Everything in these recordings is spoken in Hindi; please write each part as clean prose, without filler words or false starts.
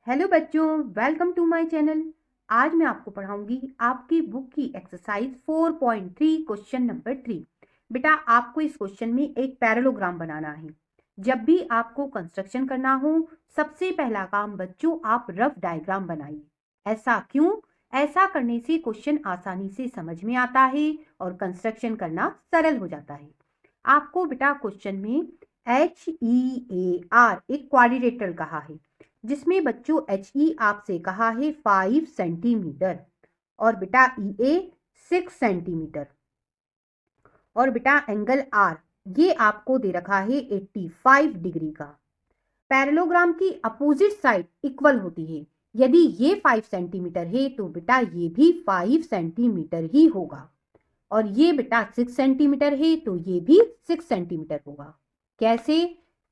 हेलो बच्चों, वेलकम टू माय चैनल। आज मैं आपको पढ़ाऊंगी आपकी बुक की एक्सरसाइज 4.3 क्वेश्चन नंबर 3। बेटा, आपको इस क्वेश्चन में एक पैरेललोग्राम बनाना है। जब भी आपको कंस्ट्रक्शन करना हो, सबसे पहला काम बच्चों आप रफ डायग्राम बनाइए। ऐसा क्यों? ऐसा करने से क्वेश्चन आसानी से समझ में आता है और कंस्ट्रक्शन करना सरल हो जाता है। आपको बेटा क्वेश्चन में HEAR एक क्वाड्रिलेटरल कहा है, जिसमें बच्चों HE आपसे कहा है 5 सेंटीमीटर और बेटा EA 6 सेंटीमीटर और बेटा एंगल R ये आपको दे रखा है 85 डिग्री का। पैरेललोग्राम की अपोजिट साइड इक्वल होती है। यदि ये 5 सेंटीमीटर है तो बेटा ये भी 5 सेंटीमीटर ही होगा और ये बेटा 6 सेंटीमीटर है तो ये भी 6 सेंटीमीटर होगा। कैसे?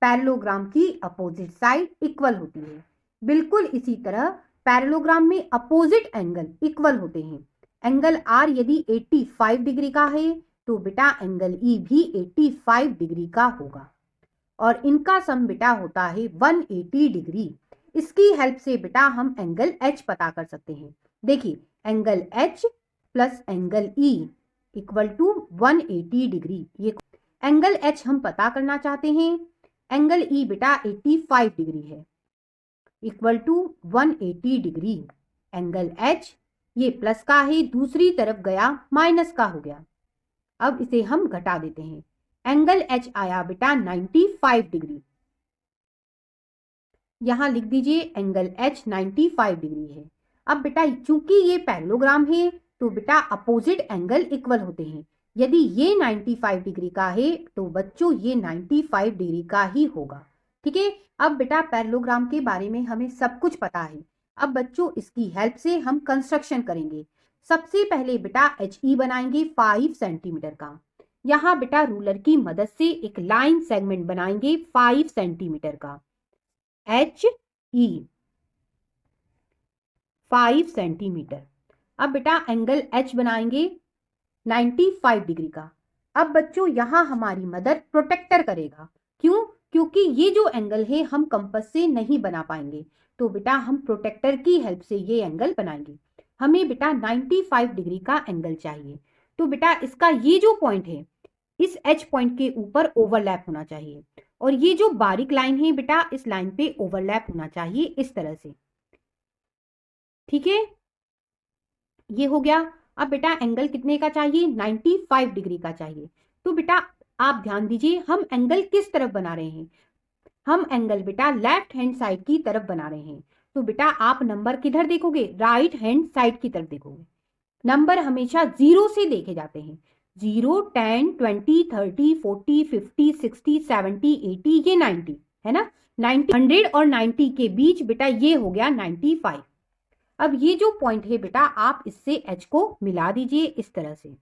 पैरेललोग्राम की अपोजिट साइड इक्वल होती है। बिल्कुल इसी तरह पैरेललोग्राम में अपोजिट एंगल इक्वल होते हैं। एंगल R यदि 85 डिग्री का है तो बेटा एंगल E भी 85 डिग्री का होगा और इनका सम बेटा होता है 180 डिग्री। इसकी हेल्प से बेटा हम एंगल H पता कर सकते हैं। देखिए, angle H plus angle E equal to 180 degree. ये एंगल H हम पता करना चाहते हैं। एंगल E बेटा 85 डिग्री है equal to 180 degree. Angle H ये प्लस का है, दूसरी तरफ गया माइनस का हो गया। अब इसे हम घटा देते हैं। एंगल H आया बेटा 95 डिग्री। यहां लिख दीजिए एंगल H 95 डिग्री है। अब बेटा चूंकि ये पैरेललोग्राम है तो बेटा अपोजिट एंगल इक्वल होते हैं। यदि ये 95 डिग्री का है तो बच्चों ये 95 डिग्री का ही होगा। ठीक है, अब बेटा पैरेललोग्राम के बारे में हमें सब कुछ पता है। अब बच्चों इसकी हेल्प से हम कंस्ट्रक्शन करेंगे। सबसे पहले बेटा HE बनाएंगे 5 सेंटीमीटर का। यहाँ बेटा रूलर की मदद से एक लाइन सेगमेंट बनाएंगे 5 सेंटीमीटर का। HE 5 centimetre. अब बेटा एंगल H बनाएंगे 95 डिग्री का। अब बच्चों यहां हमारी मदद प्रोटेक्टर करेगा। क्यों? क्योंकि ये जो एंगल है हम कंपास से नहीं बना पाएंगे, तो बेटा हम प्रोटेक्टर की हेल्प से ये एंगल बनाएंगे। हमें बेटा 95 डिग्री का एंगल चाहिए, तो बेटा इसका ये जो पॉइंट है इस H पॉइंट के ऊपर ओवरलैप होना चाहिए और ये जो बारीक लाइन है बेटा इस लाइन पे ओवरलैप होना चाहिए इस तरह से। ठीक है, ये हो गया। अब बेटा एंगल कितने का चाहिए? 95 डिग्री का चाहिए। तो बेटा आप ध्यान दीजिए, हम एंगल किस तरफ बना रहे हैं? हम एंगल बेटा लेफ्ट हैंड साइड की तरफ बना रहे हैं। तो बेटा आप नंबर किधर देखोगे? राइट हैंड साइड की तरफ देखोगे। नंबर हमेशा 0 से देखे जाते हैं। 0, 10, 20, 30, 40, 50, 60, 70, 80, ये 90 है ना। 90, 100 और 90 के बीच बेटा ये हो गया 95। अब ये जो पॉइंट है बेटा आप इससे H को मिला दीजिए इस तरह से।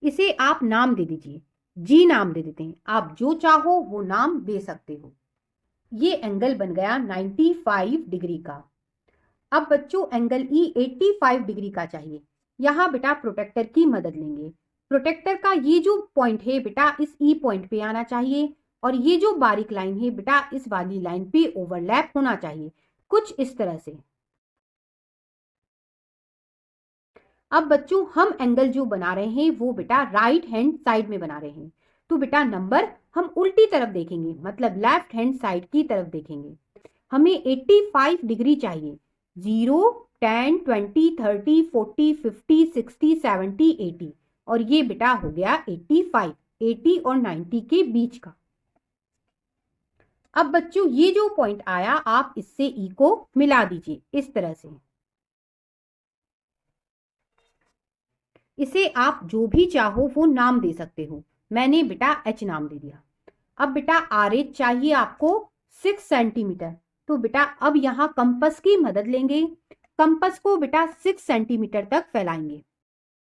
इसे आप नाम दे दीजिए, G नाम दे देते हैं। आप जो चाहो वो नाम दे सकते हो। ये एंगल बन गया 95 डिग्री का। अब बच्चों एंगल E 85 डिग्री का चाहिए। यहां बेटा प्रोटेक्टर की मदद लेंगे। प्रोटेक्टर का ये जो पॉइंट है बेटा इस E पॉइंट पे आना चाहिए और ये जो बारीक लाइन है बेटा इस वाली लाइन पे ओवरलैप होना चाहिए, कुछ इस तरह से। अब बच्चों हम एंगल जो बना रहे हैं वो बेटा राइट हैंड साइड में बना रहे हैं, तो बेटा नंबर हम उल्टी तरफ देखेंगे, मतलब लेफ्ट हैंड साइड की तरफ देखेंगे। हमें 85 डिग्री चाहिए। 0, 10, 20, 30, 40, 50, 60, 70, 80 और ये बेटा हो गया 85, 80 और 90 के बीच का। अब बच्चों ये जो पॉइंट आया आप इससे E को मिला दीजिए इस तरह से। इसे आप जो भी चाहो वो नाम दे सकते हो। मैंने बेटा H नाम दे दिया। अब बेटा RH चाहिए आपको 6 सेंटीमीटर। तो बेटा अब यहां कंपास की मदद लेंगे। कंपास को बेटा 6 सेंटीमीटर तक फैलाएंगे।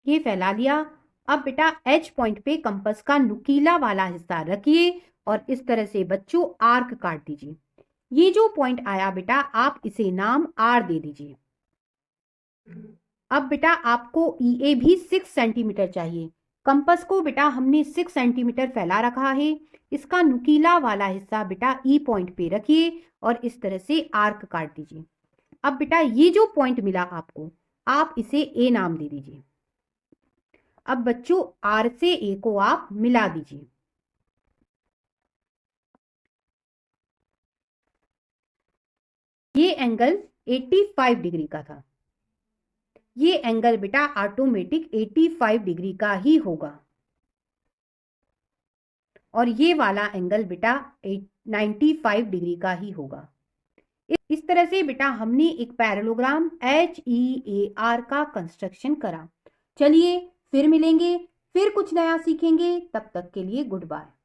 ये फैला लिया। अब बेटा H पॉइंट पे कंपास का नुकीला वाला हिस्सा रखिए और इस तरह से बच्चों आर्क काट दीजिए। ये जो पॉइंट आया बेटा आप इसे नाम R दे दीजिए। अब बेटा आपको EA भी 6 सेंटीमीटर चाहिए। कंपास को बेटा हमने 6 सेंटीमीटर फैला रखा है। इसका नुकीला वाला हिस्सा बेटा ई पॉइंट पे रखिए और इस तरह से आर्क काट दीजिए। अब बेटा ये जो पॉइंट मिला आपको, आप इसे ए नाम दे दीजिए। अब बच्चों आर से ए को आप मिला दीजिए। ये एंगल 85 डिग्री का था। ये एंगल बेटा ऑटोमेटिक 85 डिग्री का ही होगा और ये वाला एंगल बेटा 95 डिग्री का ही होगा। इस तरह से बेटा हमने एक पैरेललोग्राम HEAR का कंस्ट्रक्शन करा। चलिए फिर मिलेंगे, फिर कुछ नया सीखेंगे। तब तक के लिए गुड बाय।